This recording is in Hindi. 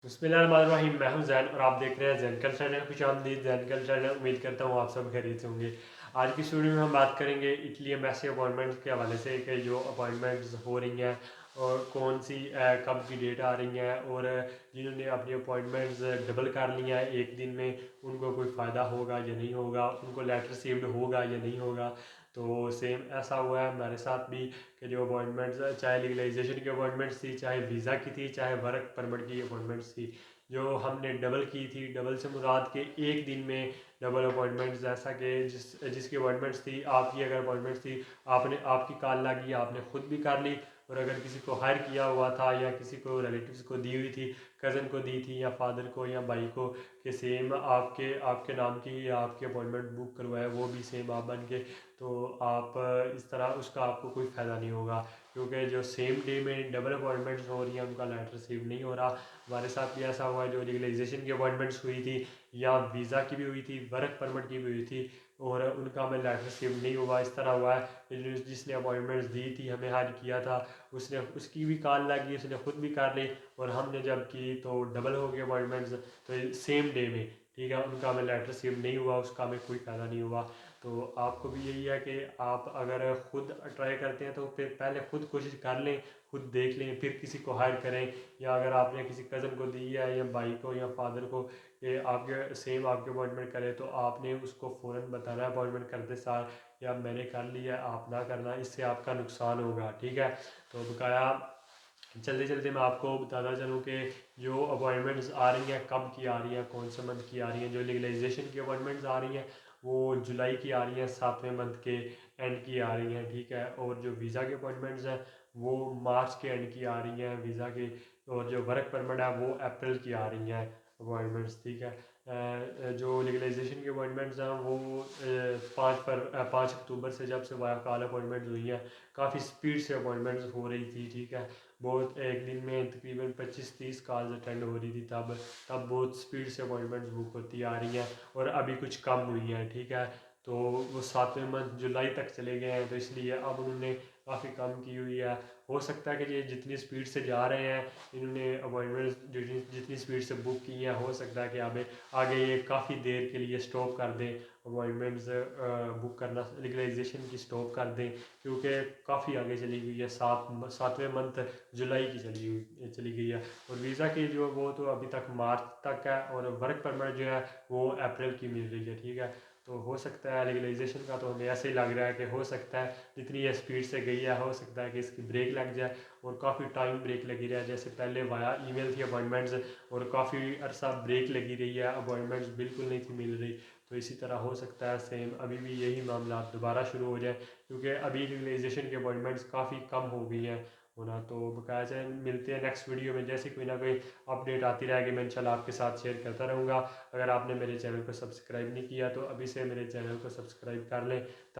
बिस्मिल्लाहिर्रहमानिर्रहीम। मैं हूं जैन और आप देख रहे हैं जैन कल्चर है। खुशामदीद जैन कल्चर है। उम्मीद करता हूं आप सब खैरियत से होंगे। आज की वीडियो में हम बात करेंगे इटली एम्बेसी अपॉइंटमेंट्स के हवाले से कि जो अपॉइंटमेंट्स हो रही हैं और कौन सी कब की डेट आ रही हैं, और जिन्होंने अपनी अपॉइंटमेंट्स डबल कर ली हैं एक दिन में उनको कोई फ़ायदा होगा या नहीं होगा, उनको लेटर रिसीव्ड होगा या नहीं होगा। तो सेम ऐसा हुआ है हमारे साथ भी कि जो अपॉइंटमेंट्स, चाहे लीगलाइजेशन की अपॉइंटमेंट्स थी, चाहे वीज़ा की थी, चाहे वर्क परमिट की अपॉइंटमेंट्स थी, जो हमने डबल की थी। डबल से मुराद के एक दिन में डबल अपॉइंटमेंट्स, जैसा कि जिसकी अपॉइंटमेंट्स थी, आपकी अगर अपॉइंटमेंट्स थी, आपने आपकी कॉल लगी, आपने खुद भी कर ली। और अगर किसी को हायर किया हुआ था या किसी को रिलेटिव्स को दी हुई थी, कज़न को दी थी या फादर को या भाई को, कि सेम आपके आपके नाम की या आपकी अपॉइंटमेंट बुक करवाए, वो भी सेम आप बन के, तो आप इस तरह उसका आपको कोई फ़ायदा नहीं होगा। क्योंकि जो सेम डे में डबल अपॉइंटमेंट्स हो रही हैं उनका लेटर रिसीव नहीं हो रहा। हमारे साथ भी ऐसा हुआ है, जो लीगलाइजेशन की अपॉइंटमेंट्स हुई थी या वीज़ा की भी हुई थी, वर्क परमिट की भी हुई थी, और उनका हमें लेटर रिसीव नहीं हुआ। इस तरह हुआ है कि जिसने अपॉइंटमेंट्स दी थी, हमें हायर किया था, उसने उसकी भी कॉल लगी, उसने खुद भी कर ली, और हमने जब की तो डबल हो गई अपॉइंटमेंट्स, तो सेम डे में, ठीक है, उनका हमें लेटर रिसीव नहीं हुआ, उसका हमें कोई फ़ायदा नहीं हुआ। तो आपको भी यही है कि आप अगर खुद ट्राई करते हैं तो फिर पहले खुद कोशिश कर लें, खुद देख लें, फिर किसी को हायर करें। या अगर आपने किसी कज़न को दी है या भाई को या फादर को कि आपके सेम आपके अपॉइंटमेंट करे, तो आपने उसको फ़ौरन बताना है अपॉइंटमेंट करते सार, या मैंने कर लिया है, आप ना करना, इससे आपका नुकसान होगा। ठीक है, तो बकाया जल्दी जल्दी मैं आपको बताना चलूँ कि जो अपॉइंटमेंट्स आ रही हैं, कब की आ रही हैं, कौन से मंथ की आ रही हैं। जो लीगलाइजेशन की अपॉइंटमेंट्स आ रही हैं वो जुलाई की आ रही हैं, 7वें मंथ के एंड की आ रही हैं। ठीक है, और जो वीज़ा की अपॉइंटमेंट्स हैं वो मार्च के एंड की आ रही हैं वीज़ा की, और जो वर्क परमिट है वो अप्रैल की आ रही हैं अपॉइंटमेंट्स। ठीक है, जो लीगलाइजेशन की अपॉइंटमेंट्स हैं वो 5 अक्टूबर से, जब से वाया अपॉइंटमेंट्स हुई हैं, काफ़ी स्पीड से अपॉइंटमेंट्स हो रही थी। ठीक है, बहुत एक दिन में तकरीबन 25-30 कॉल्स अटेंड हो रही थी, तब तब बहुत स्पीड से अपॉइंटमेंट्स बुक होती आ रही हैं, और अभी कुछ कम हुई हैं। ठीक है, तो वो 7वें मंथ जुलाई तक चले गए हैं, तो इसलिए अब उन्होंने काफ़ी कम की हुई है। हो सकता है कि ये जितनी स्पीड से जा रहे हैं, इन्होंने अपॉइंटमेंट्स जितनी स्पीड से बुक की हैं, हो सकता है कि आगे आगे ये काफ़ी देर के लिए स्टॉप कर दें अपॉइंटमेंट्स बुक करना, लीगलाइजेशन की स्टॉप कर दें, क्योंकि काफ़ी आगे चली गई है। 7वें मंथ जुलाई की चली गई है। और वीज़ा की जो वो तो अभी तक मार्च तक है, और वर्क परमिट जो है वो अप्रैल की मिल रही है। ठीक है, तो हो सकता है लीगलाइजेशन का, तो हमें ऐसे ही लग रहा है कि हो सकता है जितनी ये स्पीड से गई है, हो सकता है कि इसकी ब्रेक लग जाए, और काफ़ी टाइम ब्रेक लगी रहा है। जैसे पहले वाया ईमेल थी अपॉइंटमेंट्स, और काफ़ी अरसा ब्रेक लगी रही है, अपॉइंटमेंट्स बिल्कुल नहीं थी मिल रही। तो इसी तरह हो सकता है सेम अभी भी यही मामला दोबारा शुरू हो जाए, क्योंकि अभी लीगलाइजेशन की अपॉइंटमेंट्स काफ़ी कम हो गई हैं होना। तो बकाया से मिलते हैं नेक्स्ट वीडियो में, जैसे कोई ना कोई अपडेट आती रहेगी मैं इंशाल्लाह आपके साथ शेयर करता रहूँगा। अगर आपने मेरे चैनल को सब्सक्राइब नहीं किया तो अभी से मेरे चैनल को सब्सक्राइब कर लें।